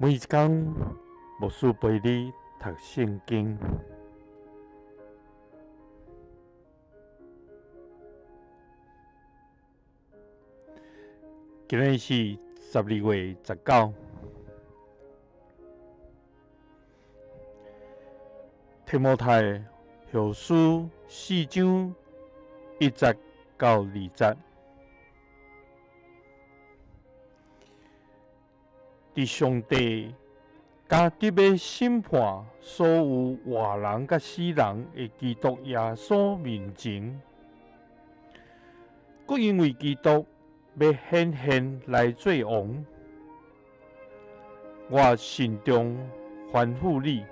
每一天，牧师陪你读圣经。今日是12月19。提摩太后书4章1节到2节。伫上帝加特要审判所有活人甲死人的基督耶稣面前，佮因为基督要显现来做王，我心中吩咐你，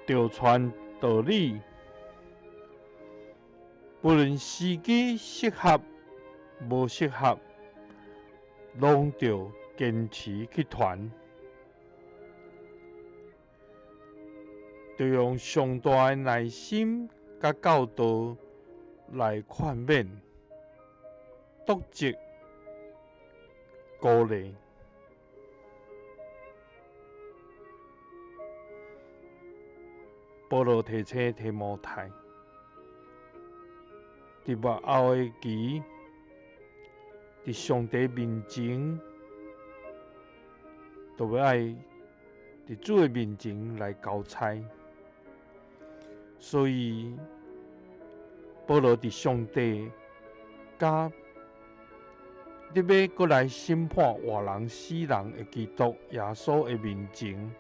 着传道理，不论时机适合无适合，拢着坚持去传，着用上大的耐心甲教导来劝勉、督责、鼓励。保罗提醒提摩太，伫末后的期，伫上帝面前，都要伫主的面前来交差。所以，保罗伫上帝甲你要过来审判活人死人的基督耶稣的面前，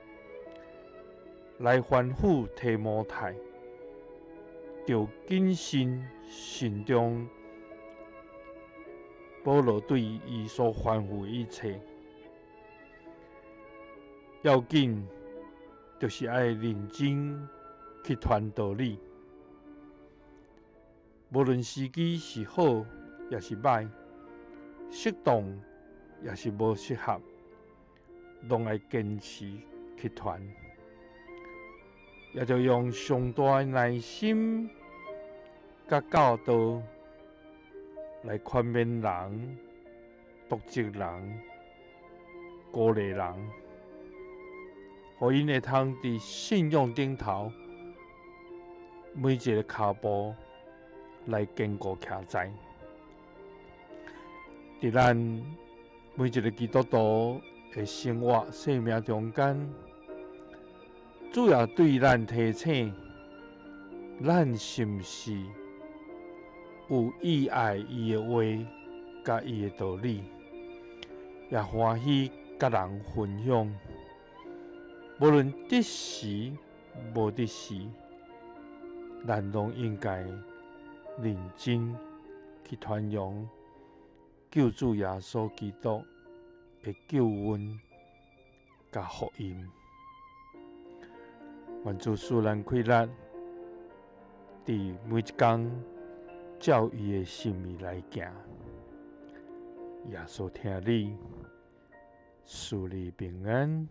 来吩咐提摩太，着谨慎慎重保罗对伊所吩咐一切。要紧就是爱认真去传道理，无论时机是好也是歹，适当也是无适合，拢爱坚持去传，也就用上大的耐心甲教导来劝勉人、督责人、鼓励人，互因会通伫信仰顶头每一个脚步来坚固徛在。伫咱每一个基督徒的生活生命中间，主要对咱提醒，咱是毋是有意爱伊的话，甲伊的道理，也欢喜甲人分享。无论得时无得时，咱拢应该认真去传扬救主耶稣基督的救恩甲福音。愿主赐咱气力，伫每一天照伊的心意来行。耶稣听你，赐你平安。